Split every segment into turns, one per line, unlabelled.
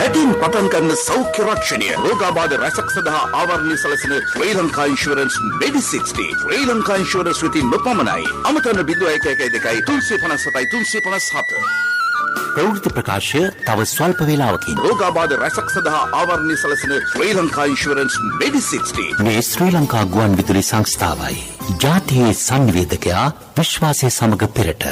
වැඩින් පටන් ගන්න සෞඛ්‍ය රක්ෂණය රෝගාබාධ රැසක් සඳහා ආවරණය සැලසෙන ශ්‍රී ලංකා ඉන්ෂුරන්ස් මෙඩි 60 ශ්‍රී ලංකා ඉන්ෂුරන්ස් වෙතින් නොපමණයි අමතන 0112 357 357
ප්‍රවෘත්ති ප්‍රකාශය තව ස්වල්ප වේලාවකින්
රෝගාබාධ රැසක් සඳහා ආවරණය සැලසෙන ශ්‍රී ලංකා ඉන්ෂුරන්ස් මෙඩි 60
මේ ශ්‍රී ලංකා ගුවන් විදුලි සංස්ථාවයි ජාතියේ සංවේදකයා විශ්වාසය සමග පෙරට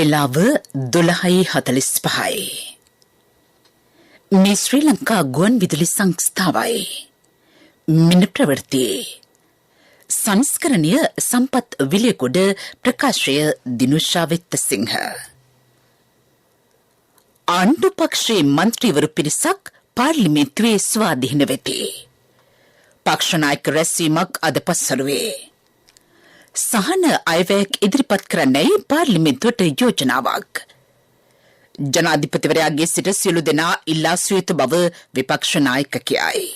වේලාව 12:45 මේ ශ්‍රී ලංකා ගුවන් විදුලි සංස්ථාවයි මින ප්‍රවෘත්ති සංස්කරණය සම්පත් විලයකොඩ ප්‍රකාශය දිනුෂා වෙත්තසිංහ ආණ්ඩු පක්ෂයේ මන්ත්‍රීවරු පිරිසක් පාර්ලිමේන්තුවේ ස්වාධීන වෙති. පක්ෂ නායක රැස්වීමක් අද පස්වරුවේ සහන අයවැයක් ඉදිරිපත් කරන්නයි පාර්ලිමේන්තුවට යෝජනාවක්. ජනාධිපතිවරයාගේ සිට සියලු දෙනා ඉල්ලා සිටිය බව විපක්ෂ නායක කියයි.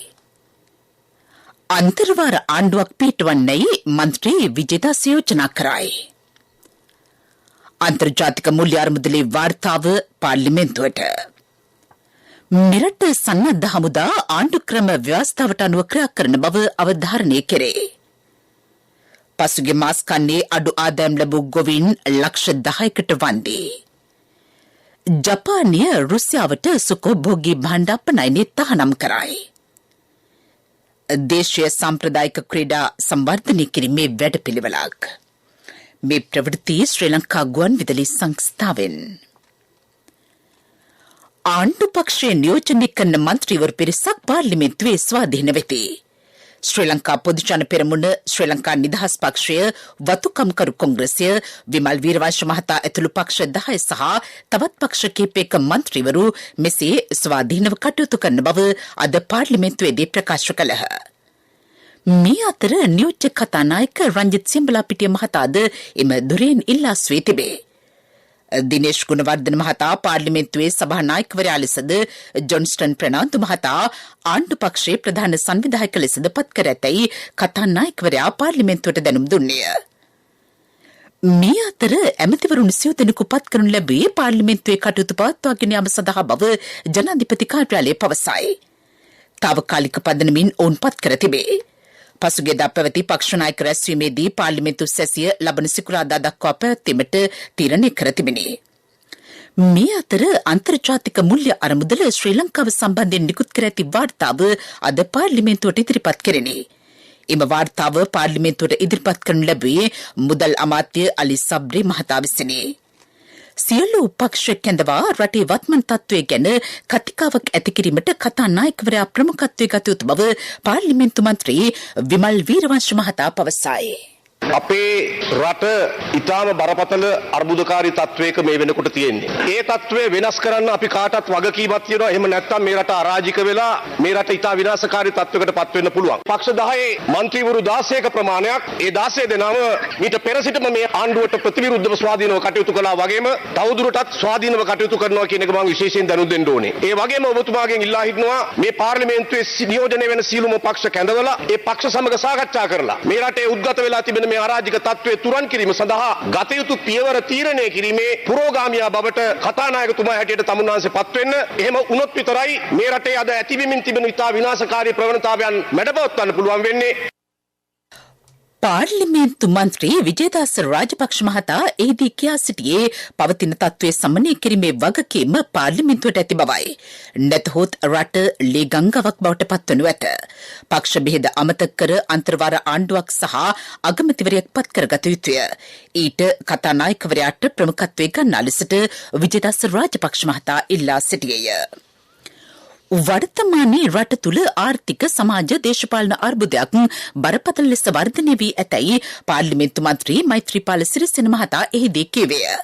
අන්තර්වාර ආණ්ඩුවක් පිටවන්නයි මන්ත්‍රී විජේදාස යෝජනා කරයි. අන්තර්ජාතික මුල්‍ය අරමුදලේ වාර්තාව පාර්ලිමේන්තුවට. මෙරට සන්නද්ධ හමුදා ආණ්ඩු ක්‍රම ව්‍යවස්ථාවට අනුව ක්‍රියා කරන බව අවධාරණය කෙරේ. පසුගිය මාස කන්නේ අඩු ආදායම් ලැබූ ගොවීන් ලක්ෂ 10කට වන්දි. ජපානය රුසියාවට සුඛෝභෝගී භාණ්ඩ අපනයනය තහනම් කරයි. දේශීය සම්ප්‍රදායික ක්‍රීඩා සංවර්ධනය කිරීමේ වැඩපිළිවෙලක්. මේ ප්‍රවෘත්ති ශ්‍රී ලංකා ගුවන් විදුලි සංස්ථාවෙන්. ආණ්ඩු පක්ෂයේ නියෝජනය කරන මන්ත්‍රීවරු පිරිසක් පාර්ලිමේන්තුවේ ස්වාධීන වෙති. ශ්‍රී ලංකා පොදුජන පෙරමුණ, ශ්‍රී ලංකා නිදහස් පක්ෂය, වතුකම්කරු කොංග්‍රසය, විමල් වීරවංශ මහතා ඇතුළු පක්ෂ 10 සහ තවත් පක්ෂ කිහිපයක මන්ත්‍රීවරු මෙසේ ස්වාධීනව කටයුතු කරන බව අද පාර්ලිමේන්තුවේදී ප්‍රකාශ කළහ. මේ අතර නියෝජ්‍ය කතානායක රංජිත් සියඹලාපිටිය මහතාද එම දුරෙන් ඉල්ලා සිටී තිබේ. දිනේෂ් ගුණවර්ධන මහතා පාර්ලිමේන්තුවේ සභානායකවරයා ලෙසද ජොන්ස්ටන් ප්‍රනාන්දු මහතා ආණ්ඩු පක්ෂයේ ප්‍රධාන සංවිධායක ලෙසද පත් කර ඇතැයි කතානායකවරයා පාර්ලිමේන්තුවට දැනුම් දුන්නේය. මේ අතර ඇමතිවරුන් සියලු දෙනෙකු පත් කරනු ලැබී පාර්ලිමේන්තුවේ කටයුතු පවත්වාගෙන යාම සඳහා බව ජනාධිපති කාර්යාලය පවසයි. තාවකාලික පදනමින් ඔවුන් පත් කර තිබේ. පසුගියදා පැවති පක්ෂ නායක රැස්වීමේදී පාර්ලිමේන්තු සැසිය ලබන සිකුරාදා දක්වා පැවැත්වීමට තීරණය කර තිබිණි. මේ අතර අන්තර්ජාතික මුල්‍ය අරමුදල ශ්‍රී ලංකාව සම්බන්ධයෙන් නිකුත් කර ඇති වාර්තාව අද පාර්ලිමේන්තුවට ඉදිරිපත් කෙරිණි. එම වාර්තාව පාර්ලිමේන්තුවට ඉදිරිපත් කරනු ලැබුවේ මුදල් අමාත්‍ය අලි සබ්රි මහතා විසිනි. සියලු පක්ෂ කැඳවා රටේ වත්මන් තත්ත්වය ගැන කතිකාවක් ඇති කිරීමට කතානායකවරයා ප්‍රමුඛත්වයේ ගත යුතු බව පාර්ලිමේන්තු මන්ත්‍රී විමල් වීරවංශ මහතා පවසයි.
අපේ රට ඉතාම බරපතල අර්බුදකාරී තත්වයක මේ වෙනකොට තියෙන්නේ. ඒ තත්වය වෙනස් කරන්න අපි කාටත් වගකීමක් තියෙනවා. එහෙම නැත්නම් මේ රට අරාජික වෙලා මේ රට ඉතා විනාශකාරී තත්වයකට පත් වෙන්න පුළුවන්. පක්ෂ 10 මන්ත්‍රීවරු 16ක ප්‍රමාණයක් ඒ 16 දෙනාම මීට පෙර සිටම මේ ආණ්ඩුවට ප්‍රතිවිරුද්ධව ස්වාධීනව කටයුතු කළා වගේම තවදුරටත් ස්වාධීනව කටයුතු කරනවා කියන එක මම විශේෂයෙන් දැනුම් දෙන්න ඕනේ. ඒ වගේම ඔබතුමාගෙන් ඉල්ලා හිටනවා මේ පාර්ලිමේන්තුවේ නියෝජනය වෙන සියලුම පක්ෂ කැඳවලා ඒ පක්ෂ සමග සාකච්ඡා කරලා මේ රටේ උද්ගත වෙලා තිබෙන මේ අරාජික තත්ත්වයේ තුරන් කිරීම සඳහා ගත යුතු පියවර තීරණය කිරීමේ පුරෝගාමියා බවට කතානායකතුමා හැටියට තමුන්වහන්සේ පත් වෙන්න. එහෙම වුණොත් විතරයි මේ රටේ අද ඇතිවෙමින් තිබෙන ඉතා විනාශකාරී ප්‍රවණතාවයන් මැඩපවත්වන්න පුළුවන් වෙන්නේ.
පාර්ලිමේන්තු මන්ත්‍රී විජේදාස රාජපක්ෂ මහතා එහිදී කියා සිටියේ පවතින තත්ත්වයේ සමනය කිරීමේ වගකීම පාර්ලිමේන්තුවට ඇති බවයි. නැතහොත් රට ලේ ගංගාවක් බවට පත්වනු ඇත. පක්ෂ බෙහෙද අමතක කර අන්තර්වාර ආණ්ඩුවක් සහ අගමැතිවරයෙක් පත් කරගත යුතුය. ඊට කතානායකවරයාට ප්‍රමුඛත්වයේ ගන්නා ලෙසට විජේදාස රාජපක්ෂ මහතා ඉල්ලා සිටියේය. වර්තමානයේ රට තුළ ආර්ථික සමාජ දේශපාලන අර්බුදයක් බරපතල ලෙස වර්ධනය වී ඇතැයි පාර්ලිමේන්තු මන්ත්‍රී මෛත්‍රීපාල සිරිසේන මහතා එහිදී කිව්වේය.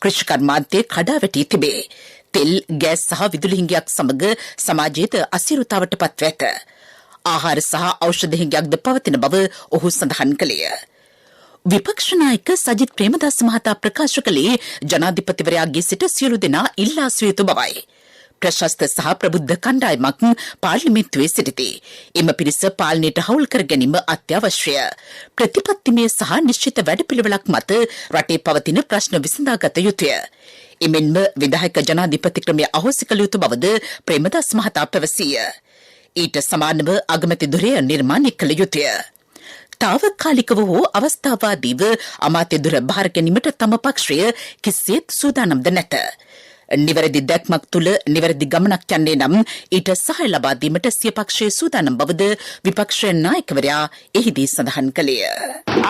කෘෂි කර්මාන්තයේ කඩා වැටී තිබේ. තෙල්, ගෑස් සහ විදුලි හිඟයක් සමග සමාජයේද අසිරුතාවට පත්ව ඇත. ආහාර සහ ඖෂධ හිඟයක්ද පවතින බව ඔහු සඳහන් කළේය. විපක්ෂ නායක සජිත් ප්‍රේමදාස මහතා ප්‍රකාශ කළේ ජනාධිපතිවරයාගේ සිට සියලු දෙනා ඉල්ලා සිටිය යුතු බවයි. ප්‍රශස්ත සහ ප්‍රබුද්ධ කණ්ඩායමක් පාර්ලිමේන්තුවේ සිටිති. එම පිරිස පාලනයට හවුල් කර ගැනීම අත්‍යවශ්‍යය. ප්‍රතිපත්තිමය සහ නිශ්චිත වැඩපිළිවෙලක් මත රටේ පවතින ප්‍රශ්න විසඳාගත යුතුය. එමෙන්ම විධායක ජනාධිපති ක්‍රමය අහෝසි කළ යුතු බවද ප්‍රේමදාස මහතා පැවසීය. ඊට සමානව අගමැති ධුරය නිර්මාණය කළ යුතුය. තාවකාලිකව හෝ අවස්ථාවාදීව අමාත්‍ය දුර බාර ගැනීමට තම පක්ෂය කිසිසේත් සූදානම්ද නැත. නිවැරදි දැක්මක් තුළ නිවැරදි ගමනක් යන්නේ නම් ඊට සහාය ලබා දීමට සිය පක්ෂයේ සූදානම් බවද විපක්ෂ නායකවරයා එහිදී සඳහන් කළේය.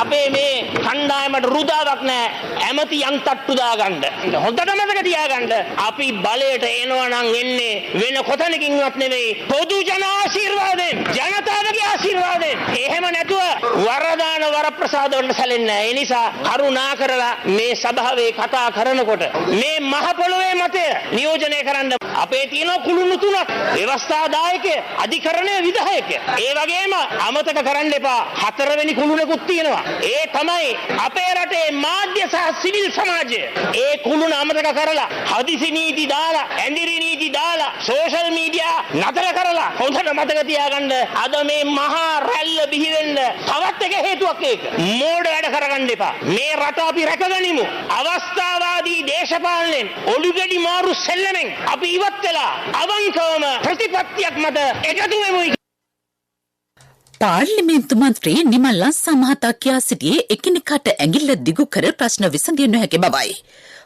අපේ මේ කණ්ඩායමට රුදාවක් නැහැ. ඇමති යන් තට්ටු දාගන්න. හොඳට මතක තියාගන්න. අපි බලයට එනවා නම් එන්නේ වෙන කොතනකින්වත් නෙවෙයි. පොදු ජන ආශිර්වාදයෙන්, ජනතාවගේ ආශිර්වාදයෙන්. එහෙම නැතුව වරදාන වරප්‍රසාද වලට සැලෙන්නේ නැහැ. ඒ නිසා කරුණා කරලා මේ සභාවේ කතා කරනකොට මේ මහ පොළොවේ නියෝජනය කරන්න අපේ තියෙන කුළුණු තුනක් ව්‍යවස්ථාදායකය, අධිකරණය, විධායකය. ඒ වගේම අමතක කරන්න එපා හතරවෙනි කුළුණකුත් තියෙනවා. ඒ තමයි අපේ රටේ මාධ්‍ය සහ සිවිල් සමාජය. ඒ කුළුණ අමතක කරලා හදිසි නීති දාලා, ඇඳිරි නීති දාලා, සෝෂල් මීඩියා නතර කරලා හොඳට මතක තියාගන්න අද මේ මහා රැල්ල බිහි වෙන්න තවත් එක හේතුවක් ඒක. මෝඩ වැඩ කරගන්න එපා. මේ රට අපි රැකගනිමු. අවස්ථාවාදී දේශපාලනයෙන් ඔලුගෙඩි මාරු සෙල්ලමෙන් අපි ඉවත් වෙලා අවංකවම ප්‍රතිපත්තියක් මත එකතු වෙමු.
පාර්ලිමේන්තු මන්ත්‍රී නිමල් ලංසා මහතා කියා සිටියේ එකිනෙකාට ඇඟිල්ල දිගු කර ප්‍රශ්න විසඳිය නොහැකි බවයි.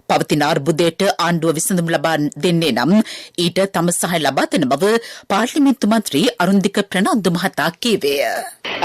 පවතින අර්බුදයට ආණ්ඩුව විසඳුම් ලබා දෙන්නේ නම් ඊට තම සහාය ලබා දෙන බව පාර්ලිමේන්තු මන්ත්‍රී අරුන්දික ප්‍රනාන්දු මහතා කීවේය.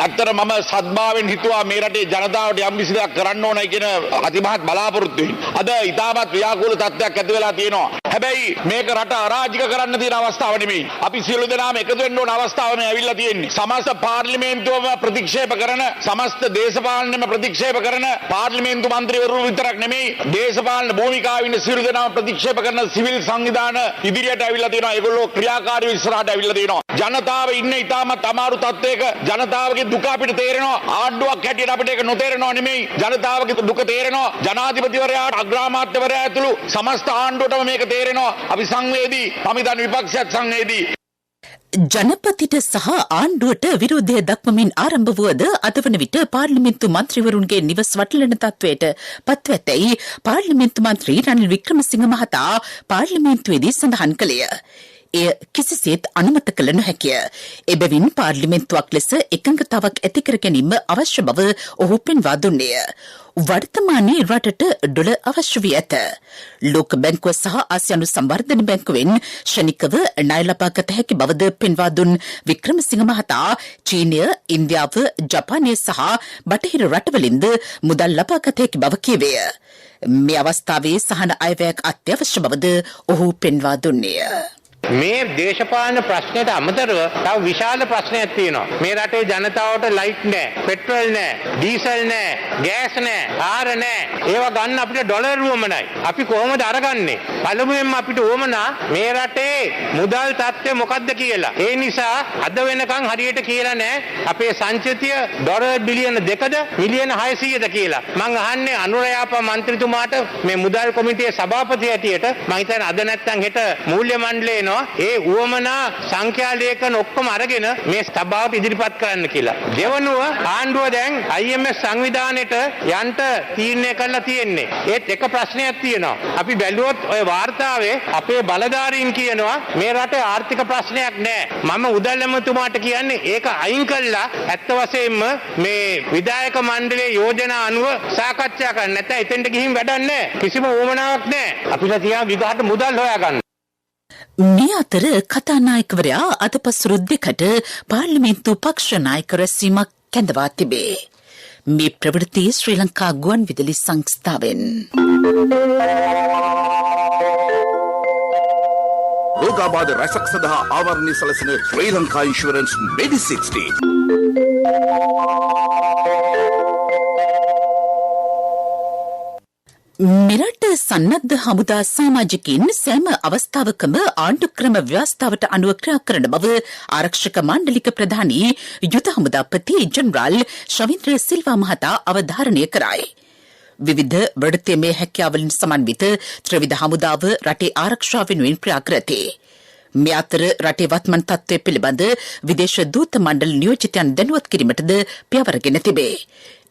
ඇත්තට මම සද්භාවයෙන් හිතුවා මේ රටේ ජනතාවට යම් කිසි දෙයක් කරන්න ඕනයි කියන අතිමහත් බලාපොරොත්තුවෙන්. අද ඉතාමත් ව්‍යාකූල තත්ත්වයක් ඇති වෙලා තියෙනවා. හැබැයි මේක රට අරාජික කරන්න තියෙන අවස්ථාව නෙමෙයි. අපි සියලු දෙනාම එකතු වෙන්න ඕන අවස්ථාව මේ ඇවිල්ලා තියෙන්නේ. සමස්ත පාර්ලිමේන්තුවම ප්‍රතික්ෂේප කරන, සමස්ත දේශපාලනයම ප්‍රතික්ෂේප කරන පාර්ලිමේන්තු මන්ත්‍රීවරු විතරක් නෙමෙයි, දේශපාලන භූමිකාවේ ඉන්න සියලු දෙනාම ප්‍රතික්ෂේප කරන සිවිල් සංවිධාන ඉදිරියට ඇවිල්ලා තියෙනවා. ඒගොල්ලෝ ක්‍රියාකාරීව ඉස්සරහට ඇවිල්ලා තියෙනවා. ජනතාව ඉන්න ඉතාමත් අමාරු තත්ත්වයක ජනතාවගේ දුක අපිට තේරෙනවා. ආණ්ඩුවක් හැටියට අපිට ඒක නොතේරෙනවා නෙමෙයි. ජනතාවගේ දුක තේරෙනවා. ජනාධිපතිවරයාට, අග්‍රාමාත්‍යවරයා ඇතුළු සමස්ත ආණ්ඩුවටම මේක තේරෙනවා. අපි සංවේදී, පමිතන් විපක්ෂයත් සංවේදී.
ජනපතිට සහ ආණ්ඩුවට විරෝධය දක්වමින් ආරම්භ වුවද අද වන විට පාර්ලිමේන්තු මන්ත්‍රීවරුන්ගේ නිවස් වටලන තත්වයට පත්ව ඇතැයි පාර්ලිමේන්තු මන්ත්‍රී රනිල් වික්‍රමසිංහ මහතා පාර්ලිමේන්තුවේදී සඳහන් කළේය. එය කිසිසේත් අනුමත කළ නොහැකිය. එබැවින් පාර්ලිමේන්තුවක් ලෙස එකඟතාවක් ඇති කර ගැනීම අවශ්‍ය බව ඔහු පෙන්වා දුන්නේය. වර්තමානයේ රටට ඩොලර් අවශ්‍ය වී ඇත. ලෝක බැංකුව සහ ආසියානු සංවර්ධන බැංකුවෙන් ශනිකව ණය ලබාගත හැකි බවද පෙන්වා දුන් වික්‍රමසිංහ මහතා චීනය, ඉන්දියාව, ජපානය සහ බටහිර රටවලින්ද මුදල් ලබාගත හැකි බව කීවේය. මේ අවස්ථාවේ සහන අයවැයක් අත්‍යවශ්‍ය බවද ඔහු පෙන්වා දුන්නේය.
මේ දේශපාලන ප්‍රශ්නයට අමතරව තව විශාල ප්‍රශ්නයක් තියෙනවා. මේ රටේ ජනතාවට ලයිට් නැහැ, පෙට්‍රල් නැහැ, ඩීසල් නැහැ, ගෑස් නැහැ, ආහාර නැහැ. ඒවා ගන්න අපිට ඩොලර් වුමනයි. අපි කොහොමද අරගන්නේ? පළමුවෙන්ම අපිට වුමනා මේ රටේ මුදල් තත්ත්වය මොකක්ද කියලා. ඒ නිසා අද වෙනකන් හරියට කියලා නැහැ අපේ සංචිතය ඩොලර් බිලියන 2ද මිලියන 600ද කියලා. මම අහන්නේ අනුරයාපා මන්ත්‍රීතුමාට මේ මුදල් කොමිටියේ සභාපති හැටියට මම හිතන්නේ අද නැත්තම් හෙට මූල්‍ය මණ්ඩලේ ඒ උවමනා සංඛ්‍යා ලේඛන ඔක්කොම අරගෙන මේ සභාවට ඉදිරිපත් කරන්න කියලා. දෙවනුව ආණ්ඩුව දැන් IMF සංවිධානයට යන්න තීරණය කළා තියෙන්නේ. ඒත් එක ප්‍රශ්නයක් තියෙනවා. අපි බැලුවොත් ඔය වාර්තාවේ අපේ බලධාරීන් කියනවා මේ රටේ ආර්ථික ප්‍රශ්නයක් නැහැ. මම උදල් ඇමතුමාට කියන්නේ ඒක අයින් කළා ඇත්ත වශයෙන්ම මේ විධායක මණ්ඩලයේ යෝජනා අනුව සාකච්ඡා කරන්න. නැත්නම් එතෙන්ට ගිහින් වැඩක් නැහැ. කිසිම උවමනාවක් නැහැ. අපිට තියා විගහට මුදල් හොයාගන්න.
මේ අතර කතානායකවරයා අද පසුරු දෙකට පාර්ලිමේන්තු පක්ෂ නායක රැස්වීමක් කැඳවා තිබේ. මේ ප්‍රවෘත්ති ශ්‍රී ලංකා ගුවන් විදුලි සංස්ථාවෙන්.
රෝගාබාධ රැසක් සඳහා ආවරණය සැලසෙන ශ්‍රී ලංකා ඉන්ෂුරන්ස් මෙඩි60.
මෙරට සන්නද්ධ හමුදා සමාජිකින් සෑම අවස්ථාවකම ආණ්ඩුක්‍රම ව්‍යවස්ථාවට අනුව ක්‍රියා කරන බව ආරක්ෂක මණ්ඩලික ප්‍රධානී යුද හමුදාපති ජෙනරාල් ශවින්ද්‍ර සිල්වා මහතා අවධාරණය කරයි. විවිධ වෘත්තීය හැකියාවලින් සමන්විත ත්‍රිවිධ හමුදාව රටේ ආරක්ෂාව වෙනුවෙන් ක්‍රියා කර ඇතේ. මේ අතර රටේ වත්මන් තත්ත්වය පිළිබඳ විදේශ දූත මණ්ඩල නියෝජිතයන් දැනුවත් කිරීමටද පියවරගෙන තිබේ.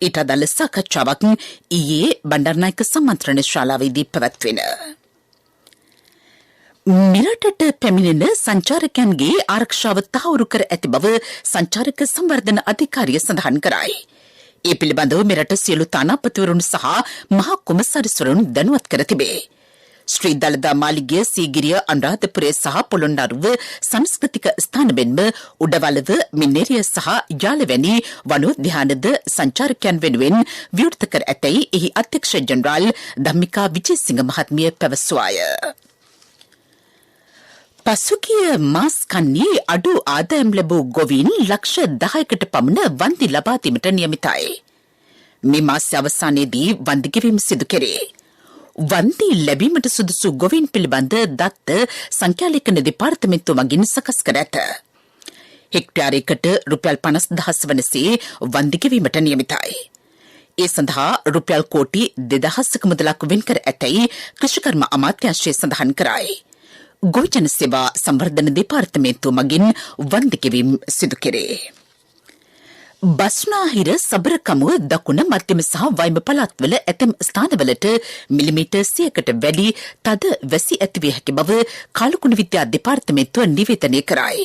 ඊට අදාළ සාකච්ඡාවක් ඊයේ බණ්ඩාරනායක සම්මන්ත්‍රණ ශාලාවේදී පැවැත්වෙන. මෙරටට පැමිණෙන සංචාරකයන්ගේ ආරක්ෂාව තහවුරු කර ඇති බව සංචාරක සංවර්ධන අධිකාරිය සඳහන් කරයි. ඒ පිළිබඳව මෙරට සියලු තානාපතිවරුන් සහ මහා කොමසාරිස්වරුන් දැනුවත් කර තිබේ. ශ්‍රී දළදා මාලිගය සීගිරිය අනුරාධපුරය සහ පොළොන්නරුව සංස්කෘතික ස්ථාන මෙන්ම උඩවලව මින්නේරිය සහ යාලවැනි වනෝද්‍යානද සංචාරකයන් වෙනුවෙන් විවෘත කර ඇතැයි එහි අධ්‍යක්ෂ ජෙනරාල් ධම්මිකා විජේසිංහ මහත්මිය පැවසුවාය. පසුගිය මාස් කන්නේ අඩු ආදායම් ලැබූ ගොවීන් ලක්ෂ 10කට පමණ වන්දි ලබා දීමට නියමිතයි. මේ මාස අවසානයේදී වන්දි ගෙවීම සිදු කෙරේ. වන්දි ලැබීමට සුදුසු ගොවීන් පිළිබඳ දත්ත සංඛ්‍යාලේඛන දෙපාර්තමේන්තුව මගින් සකස් කර ඇත. හෙක්ටයාරයකට රුපියල් 50,000 වනසේ වන්දි ගෙවීමට නියමිතයි. ඒ සඳහා රුපියල් කෝටි 2,000ක මුදලක් වෙන් කර ඇතැයි කෘෂිකර්ම අමාත්‍යාංශය සඳහන් කරයි. ගොවිජන සේවා සංවර්ධන දෙපාර්තමේන්තුව මගින් වන්දි ගෙවීම සිදු කෙරේ. බස්නාහිර සබරකමුව දකුණ මධ්‍යම සහ වයිම පළාත්වල ඇතැම් ස්ථානවලට මිලිමීටර් 100කට වැඩි තද වැසි ඇතිවිය හැකි බව කාලකුණ විද්‍යා දෙපාර්තමේන්තුව නිවේදනය කරයි.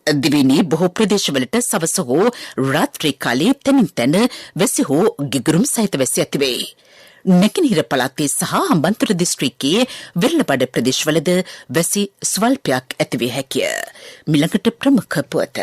දිවයිනේ බොහෝ ප්‍රදේශවලට සවස හෝ රාත්‍රී කාලයේ තැනින් තැන වැසි හෝ ගිගුරුම් සහිත වැසි ඇතිවේ. නැගෙනහිර පළාතේ සහ හම්බන්තොට දිස්ත්‍රික්කයේ වෙරළබඩ ප්‍රදේශවලද වැසි ස්වල්පයක් ඇතිවිය හැකිය. මිළඟට ප්‍රමුඛ පුවත.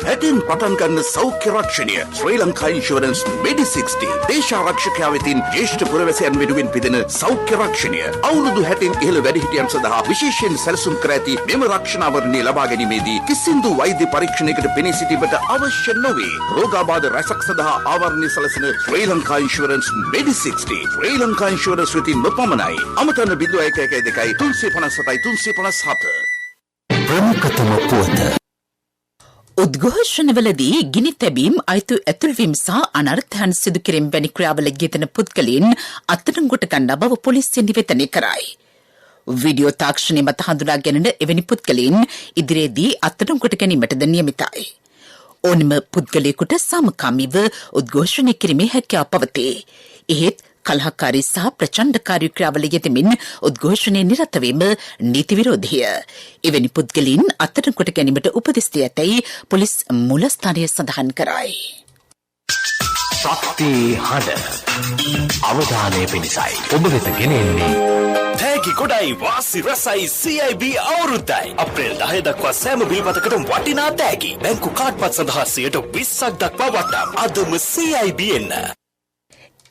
හැටින් පටන් ගන්න සෞඛ්‍ය රක්ෂණය ශ්‍රී ලංකා ඉන්ෂුරන්ස් මෙඩි 60 දේශාරක්ෂකයා වෙතින් ජ්‍යෙෂ්ඨ පුරවැසියන් වෙනුවෙන් පිදෙන සෞඛ්‍ය රක්ෂණය අවුරුදු 60 ඉහළ වැඩිහිටියන් සඳහා විශේෂයෙන් සැලසුම් කර ඇති මෙම රක්ෂණාවරණය ලබා ගැනීමේදී කිසිදු වෛද්‍ය පරීක්ෂණයකට පෙනී සිටීමට අවශ්‍ය නොවේ. රෝගාබාධ රැසක් සඳහා ආවරණය සැලසෙන ශ්‍රී ලංකා ඉන්ෂුරන්ස් මෙඩි 60 ශ්‍රී ලංකා ඉන්ෂුරන්ස් වෙතින් නොපමණයි. අමතන 0112 357 357
ප්‍රමුඛතම පුවත.
උද්ඝෝෂණවලදී ගිනි තැබීම් අයිතු ඇතුල්වීම සහ අනර්ථයන් සිදු කිරීම වැනි ක්‍රියාවල යෙදෙන පුද්ගලයන් අත්අඩංගුවට ගන්නා බව පොලිසිය නිවේදනය කරයි. වීඩියෝ තාක්ෂණය මත හඳුනා ගැනෙන එවැනි පුද්ගලයන් ඉදිරියේදී අත්අඩංගුවට ගැනීමටද නියමිතයි. ඕනම පුද්ගලයෙකුට සාමකාමීව උද්ඝෝෂණය කිරීමේ හැකියාව පවතී. එහෙත් කලහකාරී සහ ප්‍රචණ්ඩකාරී ක්‍රියාවල යෙදෙමින් උද්ඝෝෂණයේ නිරත වීම නීති විරෝධීය. එවැනි පුද්ගලයන් අත්අඩංගුවට ගැනීමට උපදෙස් දී ඇතැයි පොලිස් මූලස්ථානය සඳහන් කරයි.
ශක්ති හඬ අවධානය පිණිසයි ඔබ වෙත ගෙනෙන්නේ
තෑගි ගොඩයි වාසි රසයි CIB අවුරුද්දයි. අප්‍රේල් 10 දක්වා සෑම බිල්පතකට වටිනා තෑගි. බැංකු කාඩ්පත් සඳහා 20% දක්වා වටම්. අදම CIB එන්න.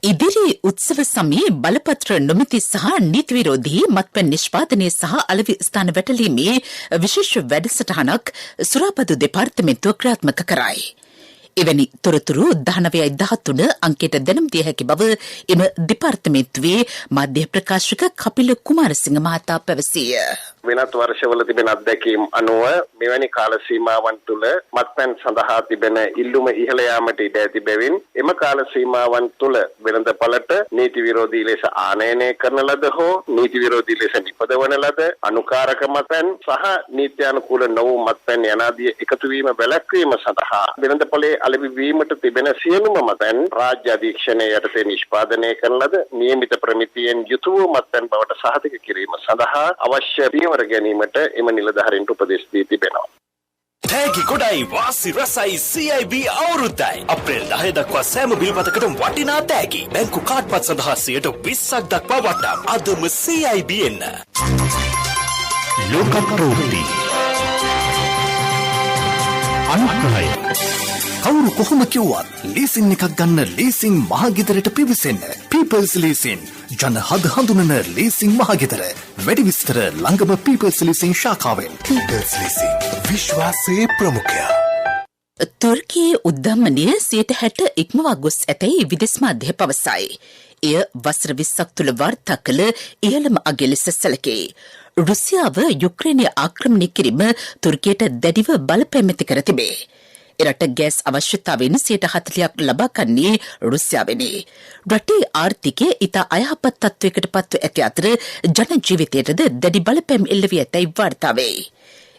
ඉදිරි උත්සව සමයේ බලපත්‍ර නොමැති සහ නීති විරෝධී මත්පැන් නිෂ්පාදනය සහ අලෙවි ස්ථාන වැටලීමේ විශේෂ වැඩසටහනක් සුරාපදු දෙපාර්තමේන්තුව ක්‍රියාත්මක කරයි. එවැනි තොරතුරු 1913 අංකයට දැනුම් දිය හැකි බව එම දෙපාර්තමේන්තුවේ මාධ්‍ය ප්‍රකාශක කපිල කුමාරසිංහ මහතා පැවසීය.
වෙනත් වර්ෂවල තිබෙන අත්දැකීම් අනුව මෙවැනි කාල සීමාවන් තුළ මත්පැන් සඳහා තිබෙන ඉල්ලුම ඉහළ යාමට ඉඩ ඇති බැවින් එම කාල සීමාවන් තුළ වෙළඳපළට නීති විරෝධී ලෙස ආනයනය කරන ලද හෝ නීති විරෝධී ලෙස නිපදවන ලද අනුකාරක මත්පැන් සහ නීත්‍යානුකූල නොවූ මත්පැන් යනාදී එකතු වීම වැළැක්වීම සඳහා වෙළඳපළේ අලෙවි වීමට තිබෙන සියලුම මත්පැන් රාජ්‍ය අධීක්ෂණය යටතේ නිෂ්පාදනය කරන ලද නියමිත ප්‍රමිතියෙන් යුතු වූ මත්පැන් බවට සහතික කිරීම සඳහා අවශ්‍ය පියවර ගැනීමට එම නිලධාරීන්ට උපදෙස් දී තිබෙනවා.
තෑගි ගොඩයි වාසි රසයි CIB අවුරුද්දයි. අප්‍රේල් 10 දක්වා සෑම බිල්පතකට වටිනා තෑගි. බැංකු කාඩ්පත් සඳහා 20% දක්වා වටම්. අදම CIB එන්න.
ලෝක ප්‍රවෘත්ති අනුග්‍රහය.
කවුරු කොහොම කිව්වත් ලීසින් එකක් ගන්න ලීසින් මහගෙදරට පිවිසෙන්න. People's Leasing ජන හද හඳුනන ලීසින් මහගෙදර. වැඩි විස්තර ළඟම People's Leasing ශාඛාවෙන්. People's Leasing විශ්වාසයේ ප්‍රමුඛයා.
තුර්කියේ උද්ධමනය 60% ඉක්මවා ගොස් ඇතැයි විදෙස් මාධ්‍ය පවසයි. එය වසර 20ක් තුළ වාර්තා කළ ඉහළම අගය ලෙස සැලකේ. රුසියාව යුක්‍රේනය ආක්‍රමණය කිරීම තුර්කියට දැඩිව බලපෑම් ඇති කර තිබේ. එරට ගෑස් අවශ්‍යතාවෙන් 40%ක් ලබා ගන්නේ රුසියාවෙනි. රටේ ආර්ථිකය ඉතා අයහපත් තත්ත්වයකට පත්ව ඇති අතර ජන ජීවිතයටද දැඩි බලපෑම් එල්ල වී ඇතැයි වාර්තා වේ.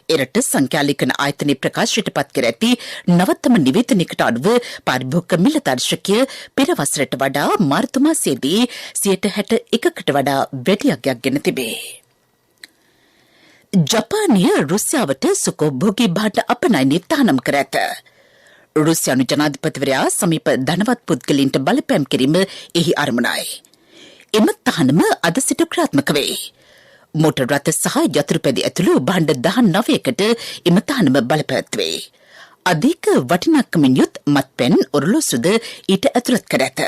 එරට සංඛ්‍යාලේඛන ආයතනයේ ප්‍රකාශයට පත් කර ඇති නවතම නිවේදනයකට අනුව පාරිභෝගික මිල දර්ශකය පෙර වසරට වඩා මාර්තු මාසයේදී 61%කට වඩා වැඩි අගයක් ගෙන තිබේ. ජපානය රුසියාවට සුඛෝභෝගී භාණ්ඩ අපනයනය තහනම් කර ඇත. රුසියානු ජනාධිපතිවරයා සමීප ධනවත් පුද්ගලයින්ට බලපෑම් කිරීම එහි අරමුණයි. එම තහනම අද සිට ක්‍රියාත්මක වේ. මෝටර් රථ සහ යතුරුපැදි ඇතුළු භාණ්ඩ 19කට එම තහනම බලපැවැත්වේ. අධික වටිනාකමින් යුත් මත්පැන් ඔරලෝසුද ඊට ඇතුළත් කර ඇත.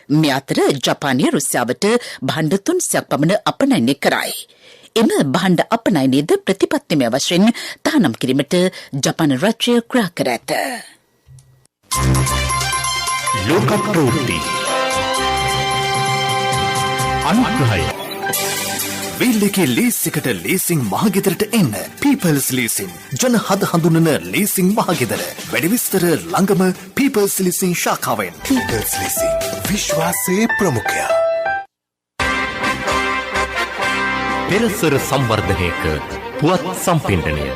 මේ අතර ජපානය රුසියාවට භාණ්ඩ 300ක් පමණ අපනයනය කරයි. එම භාණ්ඩ අපනයනයේද ප්‍රතිපත්තිමය වශයෙන් තහනම් කිරීමට ජපාන රාජ්‍ය ක්‍රියා කර ඇත.
ලෝක ප්‍රවෘත්ති අනුග්‍රහය
වේල්ලකේ ලීසිකට ලීසිං මහගෙදරට එන්න පීපල්ස් ලීසිං ජන හද හඳුනන ලීසිං මහගෙදර වැඩි විස්තර ළඟම පීපල්ස් ලීසිං ශාඛාවෙන්.
පීපල්ස් ලීසිං විශ්වාසයේ ප්‍රමුඛයා.
පෙරසර සංවර්ධනයක පුවත් සම්පින්ඩනය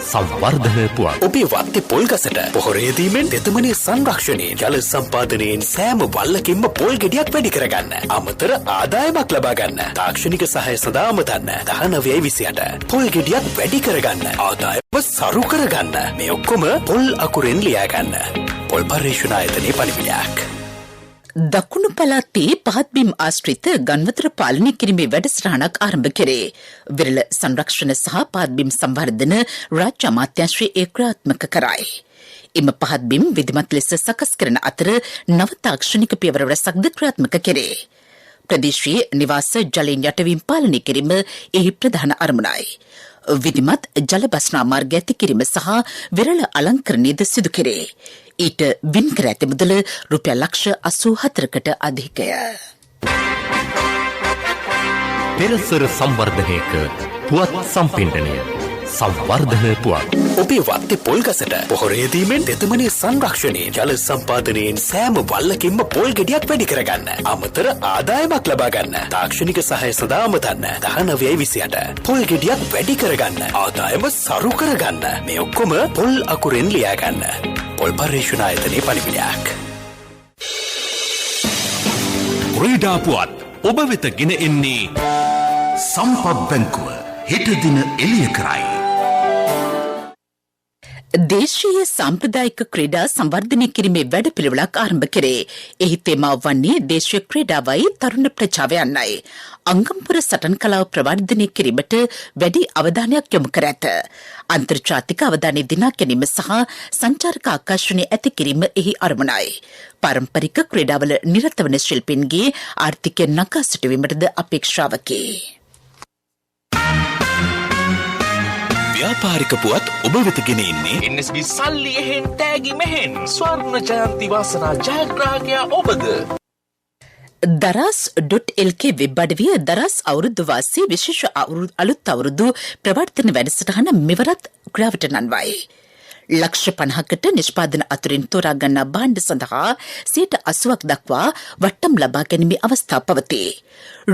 සංවර්ධන පුවත්.
ඔබේ වත්තේ පොල් ගසට පොහොරේ දීමෙන් තෙතමනේ සංරක්ෂණයෙන් ජල සම්පාදනයෙන් සෑම වල්ලකින්ම පොල් ගෙඩියක් වැඩි කරගන්න. අමතර ආදායමක් ලබා ගන්න. තාක්ෂණික සහාය සඳහා අමතන්න 1928. පොල් ගෙඩියක් වැඩි කරගන්න. ආදායම සරු කරගන්න. මේ ඔක්කොම පොල් අකුරෙන් ලියා ගන්න. පොල් පරිශන ආයතනයේ පණිවිඩයක්.
දකුණු පළාතේ පහත්බිම් ආශ්‍රිත ගන්වතුර පාලනය කිරීමේ වැඩසටහනක් ආරම්භ කරේ. විරල සංරක්ෂණ සහ පහත්බිම් සංවර්ධන රාජ්‍ය අමාත්‍යාංශයේ ක්‍රියාත්මක කරයි. එම පහත්බිම් විධිමත් ලෙස සකස් කරන අතර නව තාක්ෂණික පියවර රැසක්ද ක්‍රියාත්මක කරේ. ප්‍රදේශයේ නිවාස ජලයෙන් යටවීම පාලනය කිරීම එහි ප්‍රධාන අරමුණයි. විධිමත් ජල බස්නා මාර්ග ඇති කිරීම සහ විරල අලංකරණයද සිදු කරේ. ඊට වින් කර ඇති මුදල රුපියල් ලක්ෂ 84කට අධිකය.
පෙරසර සංවර්ධනයක පුවත් සම්පින්ඩනය සංවර්ධන පුවත්.
ඔබේ වත්තේ පොල් ගසට පොහොරේ දීමෙන් තෙතමනේ සංරක්ෂණයෙන් ජල සම්පාදනයෙන් සෑම වල්ලකින්ම පොල් ගෙඩියක් වැඩි කරගන්න. අමතර ආදායමක් ලබා ගන්න. තාක්ෂණික සහාය සඳහා අමතන්න 1928. පොල් ගෙඩියක් වැඩි කරගන්න. ආදායම සරු කරගන්න. මේ ඔක්කොම පොල් අකුරෙන් ලියා ගන්න. පොල් පරිශන ආයතනයේ පණිවිඩයක්.
ක්‍රීඩා පුවත් ඔබ වෙත ගෙන එන්නේ සම්පත් බැංකුව හෙට දින එළිය කරයි.
දේශීය සාම්ප්‍රදායික ක්‍රීඩා සංවර්ධනය කිරීමේ වැඩපිළිවෙලක් ආරම්භ කරේ. එහි තේමාව වන්නේ දේශීය ක්‍රීඩාවයි තරුණ ප්‍රජාව යන්නයි. අංගම්පුර සටන් කලාව ප්‍රවර්ධනය කිරීමට වැඩි අවධානයක් යොමු කර ඇත. අන්තර්ජාතික අවධානය දිනා ගැනීම සහ සංචාරක ආකර්ෂණය ඇති කිරීම එහි අරමුණයි. පාරම්පරික ක්‍රීඩාවල නිරත වන ශිල්පීන්ගේ ආර්ථිකය නගා සිටුවීමටද අපේක්ෂාවකි.
ව්‍යාපාරික පුවත් ඔබ වෙත ගෙන එන්නේ
NSB සල්ලි එහෙන් තෑගි මෙහෙන් ස්වර්ණ ජයන්ති වාසනා ජයග්‍රාහකයා ඔබද.
දරස්.lk වෙබ් අඩවිය දරස් අවුරුදු වාසී විශේෂ අලුත් අවුරුදු ප්‍රවර්තන වැඩසටහන මෙවරත් ක්‍රියාවට නංවයි. ලක්ෂ 50කට නිෂ්පාදන අතුරින් තෝරා ගන්නා භාණ්ඩ සඳහා 80ක් දක්වා වට්ටම් ලබා ගැනීමේ අවස්ථා පවතී.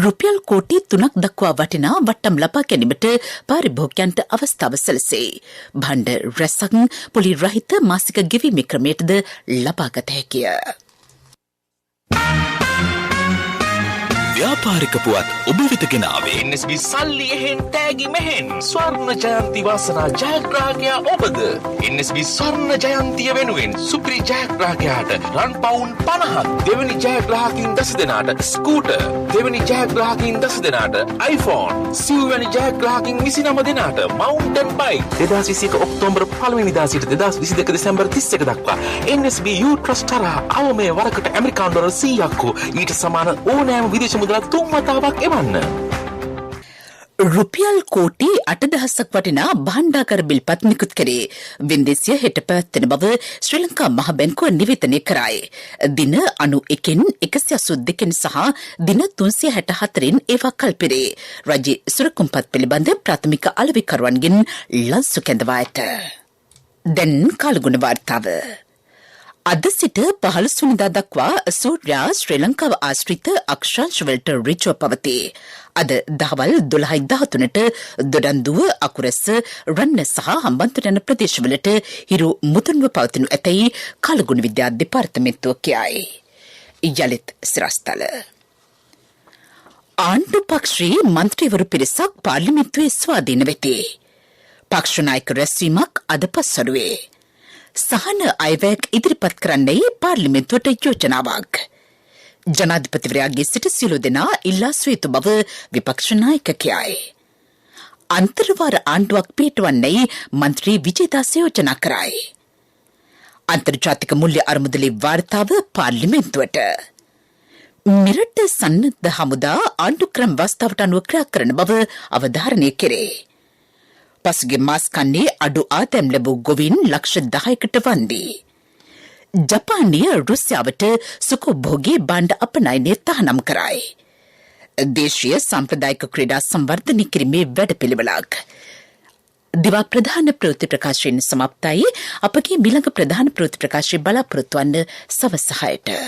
රුපියල් කෝටි 3ක් දක්වා වටිනා වට්ටම් ලබා ගැනීමට පාරිභෝගිකයන්ට අවස්ථාව සැලසේ. භාණ්ඩ රැසක් පොලි රහිත මාසික ගෙවීමේ ක්‍රමයටද ලබාගත හැකිය.
ව්‍යාපාරික පුවත් ඔබ වෙත ගෙන ආවේ
NSB සල්ලි එහෙන් තෑගි මෙහෙන් ස්වර්ණ ජයන්ති වාසනා ජයග්‍රාහකයා ඔබද. NSB ස්වර්ණ ජයන්තිය වෙනුවෙන් සුපිරි ජයග්‍රාහකයාට රන් පවුන් 50ක්, දෙවැනි ජයග්‍රාහකින් 10 දෙනාට ස්කූටර්, දෙවැනි ජයග්‍රාහකින් 10 දෙනාට iPhone, සිව්වැනි ජයග්‍රාහකින් 29 දෙනාට මවුන්ටන් බයික්. 2021 ඔක්තෝබර් 1 වෙනිදා සිට 2022 දෙසැම්බර් 31 දක්වා NSB U Trust තරහ අවමේ වරකට ඇමරිකානු ඩොලර් 100ක් ඊට සමාන ඕනෑම විදේශ මුදලක් 3 වතාවක් එවන්න.
රුපියල් කෝටි 8,000ක් වටිනා භාණ්ඩාගාර බිල්පත් නිකුත් කරේ. වෙන්දේසිය හෙට පැවැත්වෙන බව ශ්‍රී ලංකා මහ බැංකුව නිවේදනය කරයි. දින 91න් 182න් සහ දින 364න් ඒවා කල්පිරේ. රජයේ සුරකුම්පත් පිළිබඳ ප්‍රාථමික අලෙවිකරුවන්ගෙන් ලන්සු කැඳවා ඇත. දැන් කාලගුණ වාර්තාව. අද සිට 15 වෙනිදා දක්වා සූර්යා ශ්‍රී ලංකාව ආශ්‍රිත අක්ෂාංශවලට ඍජුව පවතී. අද දහවල් 12:13ට දොඩන්දුව, අකුරැස්ස, රන්න සහ හම්බන්තොට යන ප්‍රදේශවලට හිරු මුදුන්ව පවතිනු ඇතැයි කාලගුණ විද්‍යා දෙපාර්තමේන්තුව කියයි. යලිත් සිරස්තල. ආණ්ඩු පක්ෂයේ මන්ත්‍රීවරු පිරිසක් පාර්ලිමේන්තුවේ ස්වාධීන වෙති. පක්ෂ නායක රැස්වීමක් අද පස්වරුවේ. සහන අයවැයක් ඉදිරිපත් කරන්නයි පාර්ලිමේන්තුවට යෝජනාවක්. ජනාධිපතිවරයාගේ සිට සියලු දෙනා ඉල්ලා සිටු බව විපක්ෂ නායක කියයි. අන්තර්වාර ආණ්ඩුවක් පිටවන්නයි මන්ත්‍රී විජේදාස යෝජනා කරයි. අන්තර්ජාතික මුල්‍ය අරමුදලේ වාර්තාව පාර්ලිමේන්තුවට. මෙරට සන්නද්ධ හමුදා ආණ්ඩු ක්‍රම වස්තාවට අනුව ක්‍රියා කරන බව අවධාරණය කෙරේ. පසුගිය මාස් කන්නේ අඩු ආදායම් ලැබූ ගොවීන් ලක්ෂ 10කට වන්දි. ජපානීය රුසියාවට සුඛෝභෝගී භාණ්ඩ අපනයනය තහනම් කරයි. දේශීය සම්ප්‍රදායික ක්‍රීඩා සංවර්ධනය කිරීමේ වැඩපිළිවෙලක්. දිවා ප්‍රධාන ප්‍රවෘත්ති ප්‍රකාශයෙන් සමාප්තයි. අපගේ මිළඟ ප්‍රධාන ප්‍රවෘත්ති ප්‍රකාශය බලාපොරොත්තු වන්න සවස් 6ට.